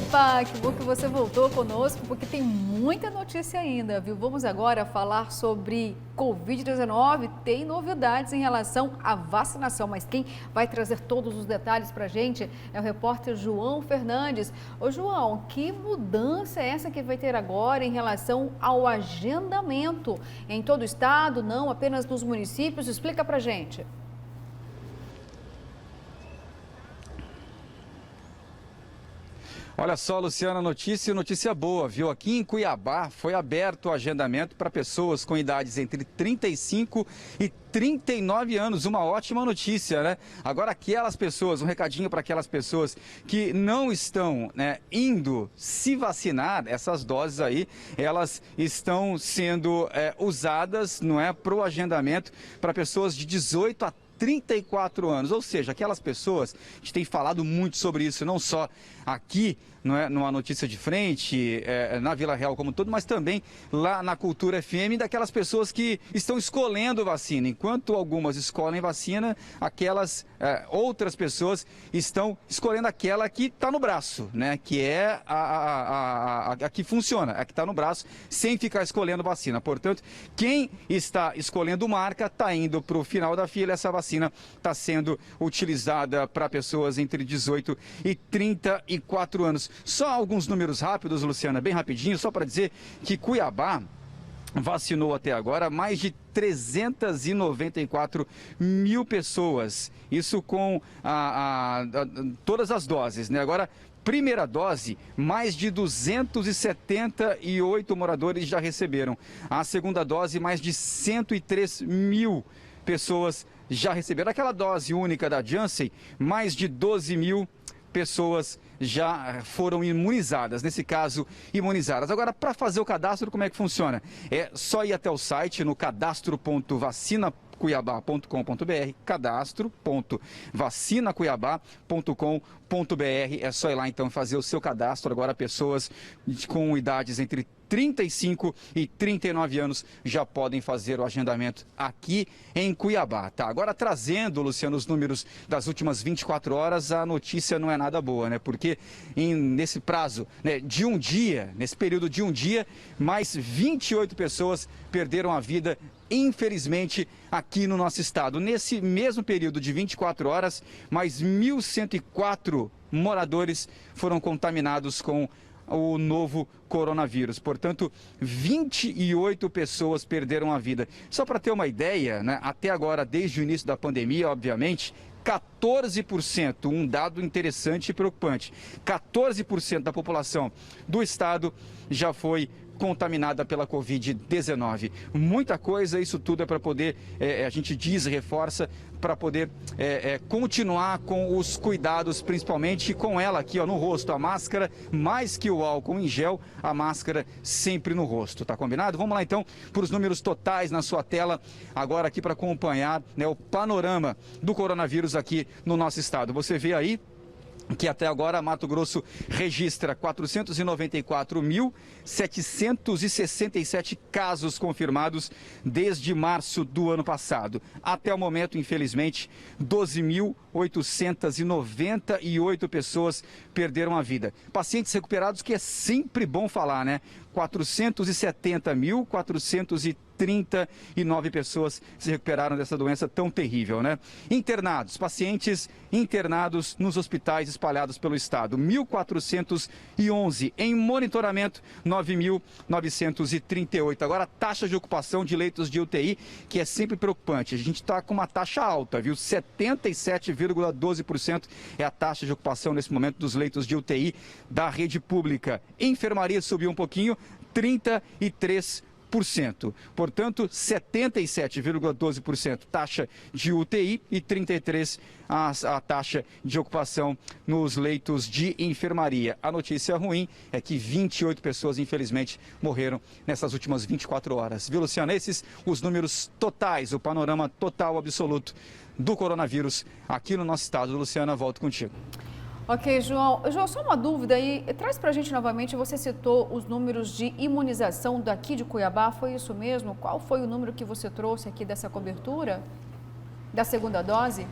Opa, que bom que você voltou conosco, porque tem muita notícia ainda, viu? Vamos agora falar sobre Covid-19. Tem novidades em relação à vacinação, mas quem vai trazer todos os detalhes para a gente é o repórter João Fernandes. Ô, João, que mudança é essa que vai ter agora em relação ao agendamento? Em todo o estado, não apenas nos municípios? Explica para a gente. Olha só, Luciana, notícia boa, viu? Aqui em Cuiabá foi aberto o agendamento para pessoas com idades entre 35 e 39 anos. Uma ótima notícia, né? Agora, aquelas pessoas, um recadinho para aquelas pessoas que não estão, né, indo se vacinar, essas doses aí, elas estão sendo usadas, não é, para o agendamento para pessoas de 18 a 34 anos, ou seja, aquelas pessoas, a gente tem falado muito sobre isso, não só aqui, não é, numa notícia de frente, na Vila Real como um todo, mas também lá na Cultura FM, daquelas pessoas que estão escolhendo vacina. Enquanto algumas escolhem vacina, aquelas outras pessoas estão escolhendo aquela que está no braço, né? Que é a que funciona, a que está no braço, sem ficar escolhendo vacina. Portanto, quem está escolhendo marca está indo para o final da fila. Essa vacina está sendo utilizada para pessoas entre 18 e 34 anos. Só alguns números rápidos, Luciana, bem rapidinho, só para dizer que Cuiabá vacinou até agora mais de 394 mil pessoas, isso com todas as doses, né? Agora, primeira dose, mais de 278 moradores já receberam. A segunda dose, mais de 103 mil pessoas já receberam. Aquela dose única da Janssen, mais de 12 mil pessoas já foram imunizadas, nesse caso, imunizadas. Agora, para fazer o cadastro, como é que funciona? É só ir até o site no cadastro.vacinacuiabá.com.br, cadastro.vacinacuiabá.com.br. É só ir lá, então, fazer o seu cadastro. Agora, pessoas com idades entre 35 e 39 anos já podem fazer o agendamento aqui em Cuiabá, tá? Agora, trazendo, Luciano, os números das últimas 24 horas, a notícia não é nada boa, né? Porque nesse prazo, né, de um dia, nesse período de um dia, mais 28 pessoas perderam a vida, infelizmente, aqui no nosso estado. Nesse mesmo período de 24 horas, mais 1.104 moradores foram contaminados com o novo coronavírus. Portanto, 28 pessoas perderam a vida. Só para ter uma ideia, né, até agora, desde o início da pandemia, obviamente, 14%, um dado interessante e preocupante, 14% da população do estado já foi contaminada pela Covid-19. Muita coisa, isso tudo é para poder, a gente diz e reforça, para poder continuar com os cuidados, principalmente com ela aqui, ó, no rosto, a máscara, mais que o álcool em gel, a máscara sempre no rosto, tá combinado? Vamos lá então para os números totais na sua tela, agora aqui para acompanhar, né, o panorama do coronavírus aqui no nosso estado. Você vê aí que até agora Mato Grosso registra 494.767 casos confirmados desde março do ano passado. Até o momento, infelizmente, 12.898 pessoas perderam a vida. Pacientes recuperados, que é sempre bom falar, né? 470.439 pessoas se recuperaram dessa doença tão terrível, né? Internados, pacientes internados nos hospitais espalhados pelo estado, 1.411. Em monitoramento, 9.938. Agora, a taxa de ocupação de leitos de UTI, que é sempre preocupante. A gente está com uma taxa alta, viu? 77,12% é a taxa de ocupação nesse momento dos leitos de UTI da rede pública. Enfermaria subiu um pouquinho, 33%. Portanto, 77,12% taxa de UTI e 33% a taxa de ocupação nos leitos de enfermaria. A notícia ruim é que 28 pessoas, infelizmente, morreram nessas últimas 24 horas. Viu, Luciana? Esses os números totais, o panorama total absoluto do coronavírus aqui no nosso estado. Luciana, volto contigo. Ok, João. João, só uma dúvida aí. Traz para a gente novamente, você citou os números de imunização daqui de Cuiabá, foi isso mesmo? Qual foi o número que você trouxe aqui dessa cobertura? Da segunda dose?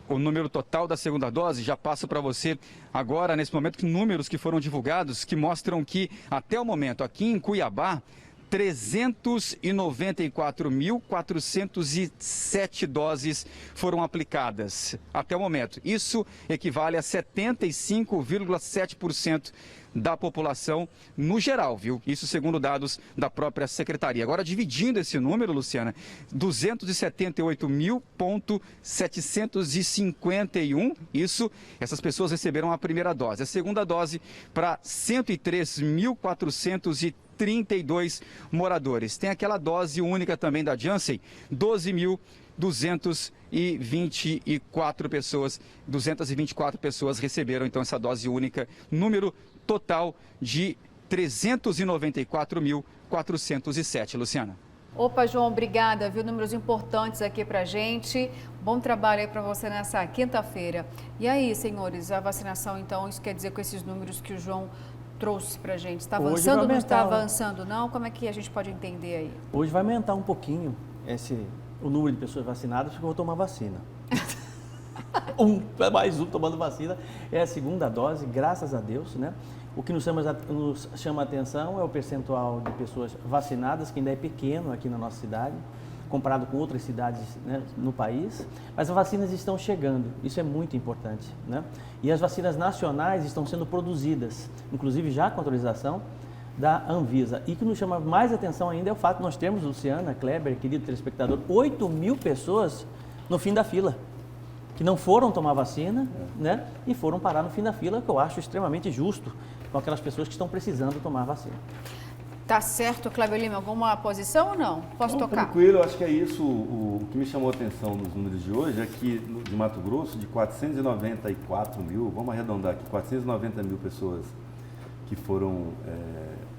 o número total da segunda dose, já passo para você agora, nesse momento, números que foram divulgados que mostram que, até o momento, aqui em Cuiabá, 394.407 doses foram aplicadas até o momento. Isso equivale a 75,7% da população no geral, viu? Isso segundo dados da própria secretaria. Agora, dividindo esse número, Luciana, 278.751, essas pessoas receberam a primeira dose. A segunda dose para 103.432 moradores. Tem aquela dose única também da Janssen, 12.224 pessoas, 224 pessoas receberam então essa dose única, número total de 394.407, Luciana. Opa, João, obrigada, viu? Números importantes aqui pra gente. Bom trabalho aí para você nessa quinta-feira. E aí, senhores, a vacinação, então, isso quer dizer com esses números que o João trouxe pra gente? Está avançando ou não está avançando, não? Como é que a gente pode entender aí? Hoje vai aumentar um pouquinho o número de pessoas vacinadas porque eu vou tomar vacina. Mais um tomando vacina. É a segunda dose, graças a Deus, né? O que nos chama a atenção é o percentual de pessoas vacinadas, que ainda é pequeno aqui na nossa cidade, comparado com outras cidades, né, no país. Mas as vacinas estão chegando, isso é muito importante, né? E as vacinas nacionais estão sendo produzidas, inclusive já com autorização da Anvisa. E o que nos chama mais atenção ainda é o fato de nós termos, Luciana, Kleber, querido telespectador, 8.000 pessoas no fim da fila, que não foram tomar vacina, né, e foram parar no fim da fila, que eu acho extremamente justo com aquelas pessoas que estão precisando tomar vacina. Tá certo, Kleber Lima, alguma posição ou não? Posso tocar? Tranquilo, acho que é isso. O que me chamou a atenção nos números de hoje é que de Mato Grosso, de 494 mil, vamos arredondar aqui, 490 mil pessoas que foram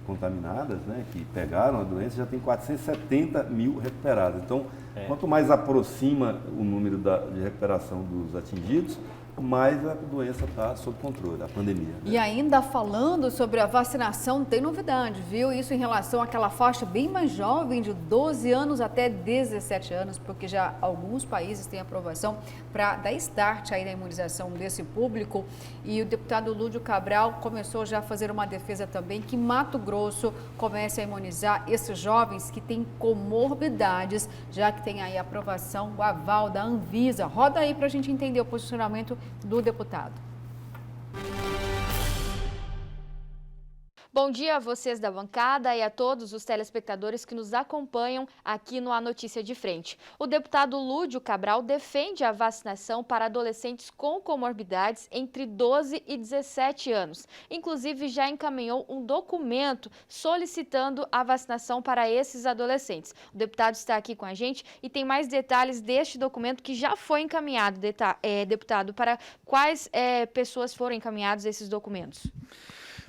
contaminadas, né, que pegaram a doença, já tem 470 mil recuperados. Então, quanto mais aproxima o número de recuperação dos atingidos, mais a doença está sob controle, a pandemia. Né? E ainda falando sobre a vacinação, tem novidade, viu? Isso em relação àquela faixa bem mais jovem, de 12 anos até 17 anos, porque já alguns países têm aprovação para dar start aí na imunização desse público. E o deputado Lúdio Cabral começou já a fazer uma defesa também que Mato Grosso comece a imunizar esses jovens que têm comorbidades, já que tem aí a aprovação, o aval da Anvisa. Roda aí para a gente entender o posicionamento do deputado. Bom dia a vocês da bancada e a todos os telespectadores que nos acompanham aqui no A Notícia de Frente. O deputado Lúdio Cabral defende a vacinação para adolescentes com comorbidades entre 12 e 17 anos. Inclusive, já encaminhou um documento solicitando a vacinação para esses adolescentes. O deputado está aqui com a gente e tem mais detalhes deste documento que já foi encaminhado, deputado, para quais pessoas foram encaminhados esses documentos?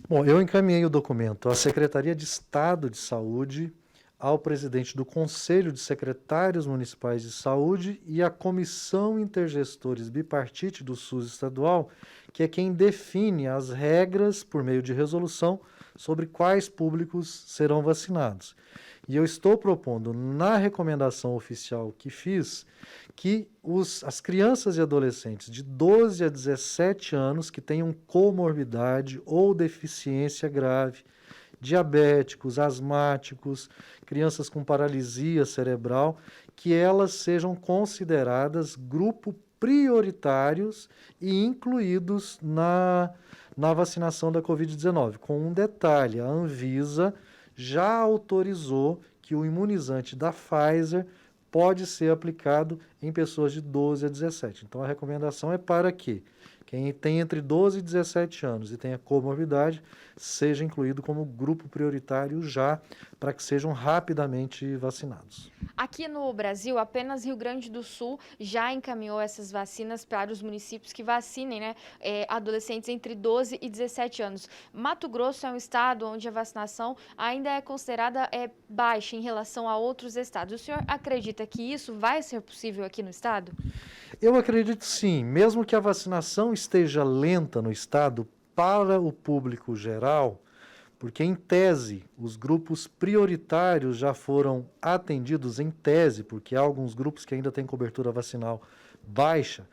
Bom, eu encaminhei o documento à Secretaria de Estado de Saúde, ao presidente do Conselho de Secretários Municipais de Saúde e à Comissão Intergestores Bipartite do SUS Estadual, que é quem define as regras, por meio de resolução, sobre quais públicos serão vacinados. E eu estou propondo, na recomendação oficial que fiz, que as crianças e adolescentes de 12 a 17 anos que tenham comorbidade ou deficiência grave, diabéticos, asmáticos, crianças com paralisia cerebral, que elas sejam consideradas grupo prioritários e incluídos na vacinação da Covid-19. Com um detalhe, a Anvisa já autorizou que o imunizante da Pfizer pode ser aplicado em pessoas de 12 a 17. Então, a recomendação é para que quem tem entre 12 e 17 anos e tenha comorbidade seja incluído como grupo prioritário já, para que sejam rapidamente vacinados. Aqui no Brasil, apenas Rio Grande do Sul já encaminhou essas vacinas para os municípios que vacinem, né, adolescentes entre 12 e 17 anos. Mato Grosso é um estado onde a vacinação ainda é considerada baixa em relação a outros estados. O senhor acredita que isso vai ser possível aqui no estado? Eu acredito sim, mesmo que a vacinação esteja lenta no estado para o público geral, porque em tese os grupos prioritários já foram atendidos em tese, porque há alguns grupos que ainda têm cobertura vacinal baixa,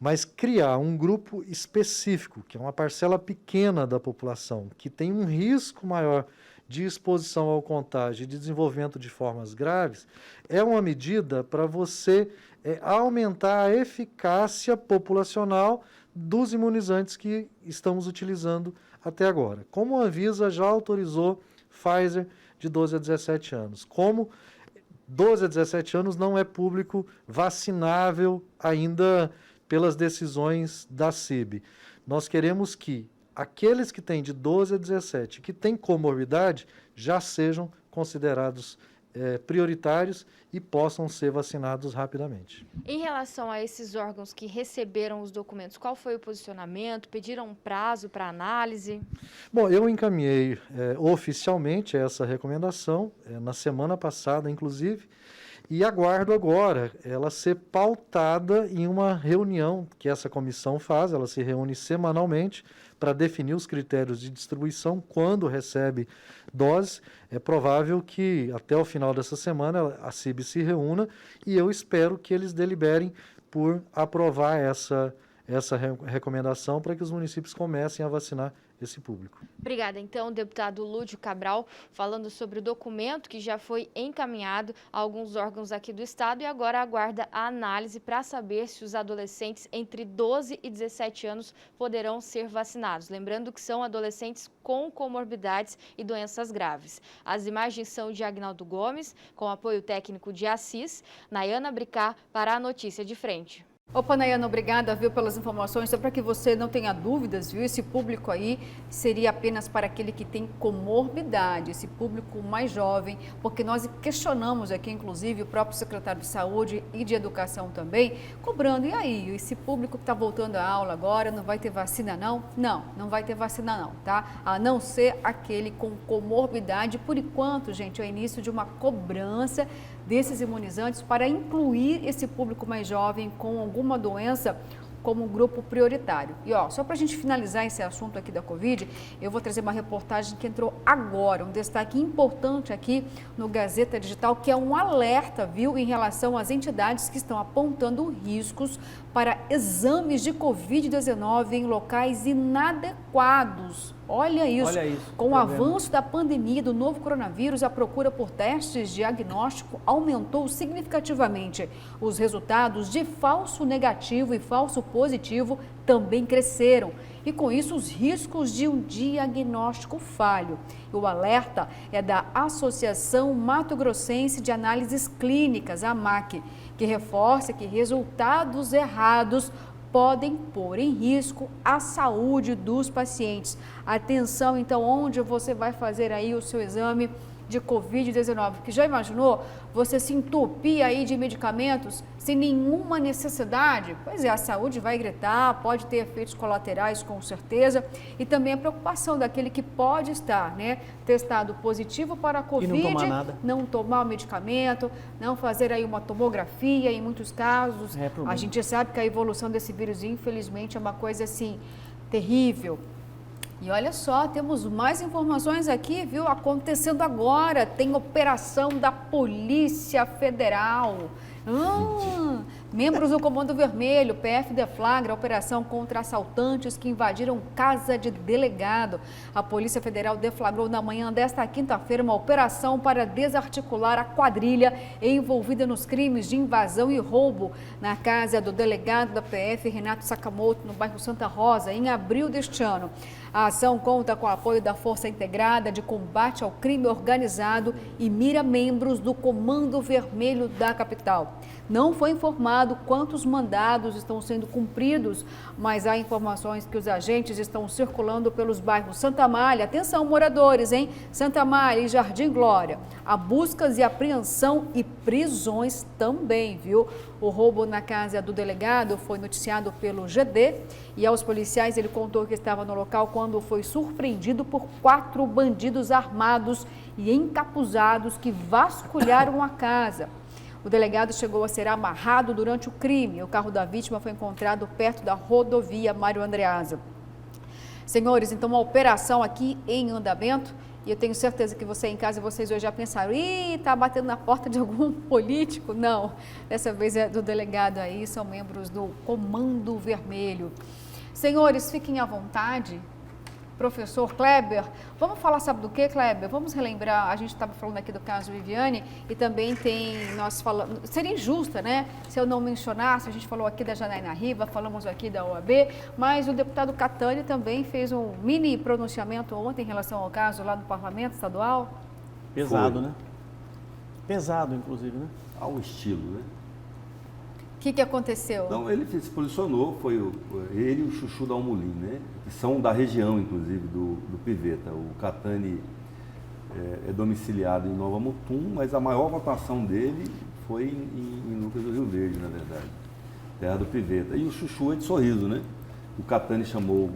mas criar um grupo específico, que é uma parcela pequena da população, que tem um risco maior de exposição ao contágio e de desenvolvimento de formas graves, é uma medida para você aumentar a eficácia populacional dos imunizantes que estamos utilizando até agora. Como a Anvisa já autorizou Pfizer de 12 a 17 anos. Como 12 a 17 anos não é público vacinável ainda pelas decisões da CIB. Nós queremos que aqueles que têm de 12 a 17, que têm comorbidade, já sejam considerados prioritários e possam ser vacinados rapidamente. Em relação a esses órgãos que receberam os documentos, qual foi o posicionamento? Pediram um prazo para análise? Bom, eu encaminhei oficialmente essa recomendação na semana passada, inclusive, e aguardo agora ela ser pautada em uma reunião que essa comissão faz. Ela se reúne semanalmente para definir os critérios de distribuição quando recebe doses. É provável que até o final dessa semana a CIB se reúna e eu espero que eles deliberem por aprovar essa recomendação para que os municípios comecem a vacinar esse público. Obrigada. Então, deputado Lúdio Cabral, falando sobre o documento que já foi encaminhado a alguns órgãos aqui do estado e agora aguarda a análise para saber se os adolescentes entre 12 e 17 anos poderão ser vacinados. Lembrando que são adolescentes com comorbidades e doenças graves. As imagens são de Agnaldo Gomes, com apoio técnico de Assis, Nayana Bricá, para a Notícia de Frente. Opa, Nayana, obrigada, viu, pelas informações. Só para que você não tenha dúvidas, viu, esse público aí seria apenas para aquele que tem comorbidade, esse público mais jovem, porque nós questionamos aqui, inclusive, o próprio secretário de Saúde e de Educação também, cobrando, e aí, esse público que está voltando à aula agora, não vai ter vacina não? Não, não vai ter vacina não, tá? A não ser aquele com comorbidade. Por enquanto, gente, é o início de uma cobrança desses imunizantes para incluir esse público mais jovem com alguma doença como um grupo prioritário. E ó, só para a gente finalizar esse assunto aqui da Covid, eu vou trazer uma reportagem que entrou agora, um destaque importante aqui no Gazeta Digital, que é um alerta, viu, em relação às entidades que estão apontando riscos para exames de Covid-19 em locais inadequados. Olha isso. Com o avanço da pandemia do novo coronavírus, a procura por testes de diagnóstico aumentou significativamente. Os resultados de falso negativo e falso positivo também cresceram. E com isso, os riscos de um diagnóstico falho. O alerta é da Associação Mato Grossense de Análises Clínicas, a AMAC, que reforça que resultados errados podem pôr em risco a saúde dos pacientes. Atenção, então, onde você vai fazer aí o seu exame de Covid-19, que já imaginou você se entupir aí de medicamentos sem nenhuma necessidade? Pois é, a saúde vai gritar, pode ter efeitos colaterais com certeza, e também a preocupação daquele que pode estar, né, testado positivo para a Covid, e não tomar nada, não tomar o medicamento, não fazer aí uma tomografia, em muitos casos. A gente sabe que a evolução desse vírus, infelizmente, é uma coisa assim terrível. E olha só, temos mais informações aqui, viu? Acontecendo agora, tem operação da Polícia Federal. Membros do Comando Vermelho, PF deflagra a operação contra assaltantes que invadiram casa de delegado. A Polícia Federal deflagrou na manhã desta quinta-feira uma operação para desarticular a quadrilha envolvida nos crimes de invasão e roubo na casa do delegado da PF, Renato Sakamoto, no bairro Santa Rosa, em abril deste ano. A ação conta com o apoio da Força Integrada de Combate ao Crime Organizado e mira membros do Comando Vermelho da capital. Não foi informado quantos mandados estão sendo cumpridos, mas há informações que os agentes estão circulando pelos bairros Santa Amália. Atenção, moradores, hein? Santa Amália e Jardim Glória. Há buscas e apreensão e prisões também, viu? O roubo na casa do delegado foi noticiado pelo GD e aos policiais ele contou que estava no local quando foi surpreendido por 4 bandidos armados e encapuzados que vasculharam a casa. O delegado chegou a ser amarrado durante o crime. O carro da vítima foi encontrado perto da rodovia Mário Andreasa. Senhores, então uma operação aqui em andamento E eu tenho certeza que você em casa, vocês hoje já pensaram, tá batendo na porta de algum político? Não, dessa vez é do delegado aí, são membros do Comando Vermelho. Senhores, fiquem à vontade. Professor Kleber, vamos falar, sabe do que, Kleber? Vamos relembrar, a gente estava falando aqui do caso Viviane e também nós falamos, seria injusta, né, se eu não mencionasse, a gente falou aqui da Janaína Riva, falamos aqui da OAB, mas o deputado Catani também fez um mini pronunciamento ontem em relação ao caso lá no Parlamento Estadual. Pesado, Foi. né? Pesado, inclusive, né? Ao estilo, né? O que aconteceu? Então, ele se posicionou, foi ele e o Chuchu da Almolim, né? Que são da região, inclusive, do Piveta. O Catani é domiciliado em Nova Mutum, mas a maior votação dele foi em Lucas do Rio Verde, na verdade, terra do Piveta. E o Chuchu é de Sorriso, né? O Catani chamou,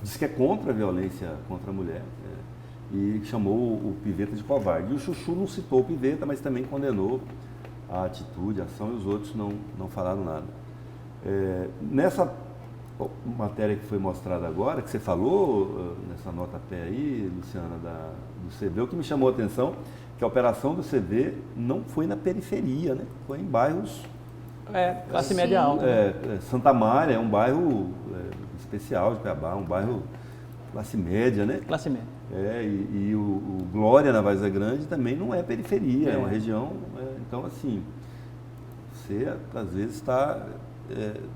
disse que é contra a violência contra a mulher, e chamou o Piveta de covarde. E o Chuchu não citou o Piveta, mas também condenou a atitude, a ação, e os outros não falaram nada. Nessa matéria que foi mostrada agora, que você falou, nessa nota pé aí, Luciana, do CV, o que me chamou a atenção que a operação do CV não foi na periferia, né? Foi em bairros... classe média alta. Santa Amália é um bairro especial de Cuiabá, um bairro classe média, né? Classe média. E o Glória, na Várzea Grande, também não é periferia, é uma região... então, assim, você, às vezes,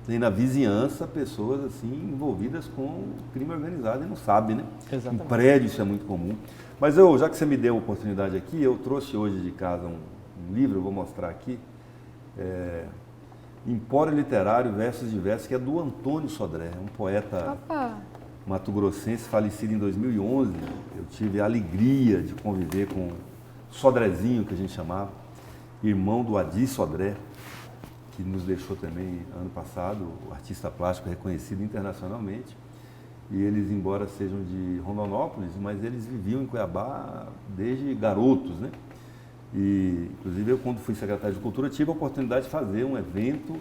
tem na vizinhança pessoas, assim, envolvidas com crime organizado e não sabe, né? Exatamente. Em prédio isso é muito comum. Mas já que você me deu a oportunidade aqui, eu trouxe hoje de casa um livro, eu vou mostrar aqui, Empório Literário, Versos Diversos, que é do Antônio Sodré, um poeta... Opa. mato-grossense, falecido em 2011. Eu tive a alegria de conviver com o Sodrezinho, que a gente chamava, irmão do Adi Sodré, que nos deixou também ano passado, o artista plástico reconhecido internacionalmente. E eles, embora sejam de Rondonópolis, mas eles viviam em Cuiabá desde garotos, né? E, inclusive, eu, quando fui secretário de Cultura, tive a oportunidade de fazer um evento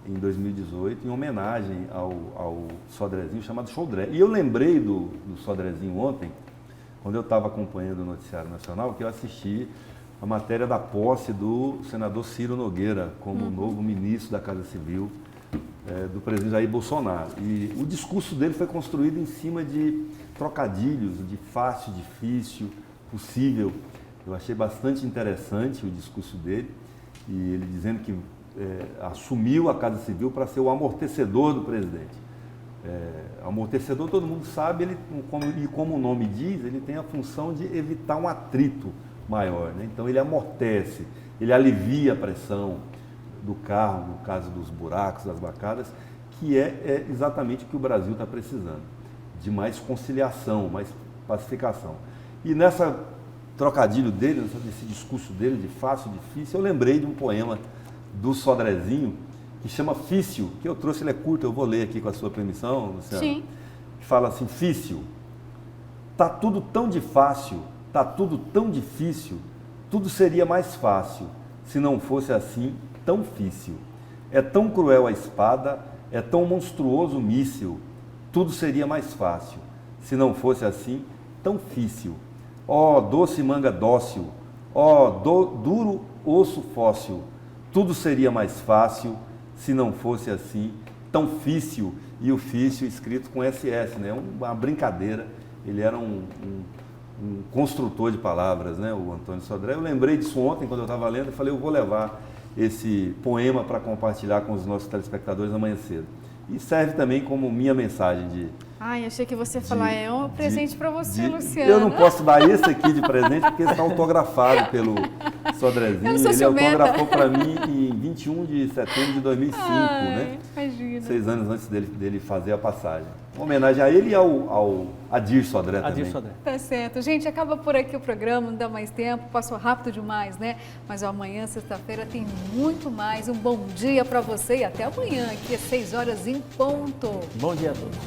em 2018, em homenagem ao Sodrezinho, chamado Showdré. E eu lembrei do Sodrezinho ontem, quando eu estava acompanhando o Noticiário Nacional, que eu assisti a matéria da posse do senador Ciro Nogueira como novo ministro da Casa Civil do presidente Jair Bolsonaro. E o discurso dele foi construído em cima de trocadilhos, de fácil, difícil, possível. Eu achei bastante interessante o discurso dele, e ele dizendo que assumiu a Casa Civil para ser o amortecedor do presidente. Amortecedor, todo mundo sabe, como o nome diz, ele tem a função de evitar um atrito maior, né? Então ele amortece, ele alivia a pressão do carro, no caso dos buracos, das bacadas, que é exatamente o que o Brasil está precisando, de mais conciliação, mais pacificação. E nessa trocadilho dele, nesse discurso dele de fácil, difícil, eu lembrei de um poema do Sodrezinho, que chama Fício, que eu trouxe, ele é curto, eu vou ler aqui com a sua permissão, Luciana. Sim. Que fala assim: Fício, tá tudo tão de fácil, tá tudo tão difícil, tudo seria mais fácil, se não fosse assim tão difícil. É tão cruel a espada, é tão monstruoso o míssil, tudo seria mais fácil, se não fosse assim tão difícil. Ó doce manga dócil, ó duro osso fóssil, tudo seria mais fácil se não fosse assim tão difícil. E o fício escrito com SS, né? Uma brincadeira. Ele era um construtor de palavras, né? O Antônio Sodré. Eu lembrei disso ontem, quando eu estava lendo, e falei, eu vou levar esse poema para compartilhar com os nossos telespectadores amanhã cedo. E serve também como minha mensagem de... Ai, achei que você ia falar, é um presente para você, Luciana. Eu não posso dar esse aqui de presente, porque está autografado pelo Sodrezinho. Ele autografou para mim em 21 de setembro de 2005, né? Imagina. 6 anos antes dele fazer a passagem. Uma homenagem a ele e ao Adir Sodré também. Adir Sodré. Tá certo. Gente, acaba por aqui o programa, não dá mais tempo, passou rápido demais, né? Mas amanhã, sexta-feira, tem muito mais. Um bom dia para você e até amanhã, aqui às 6 horas em ponto. Bom dia a todos.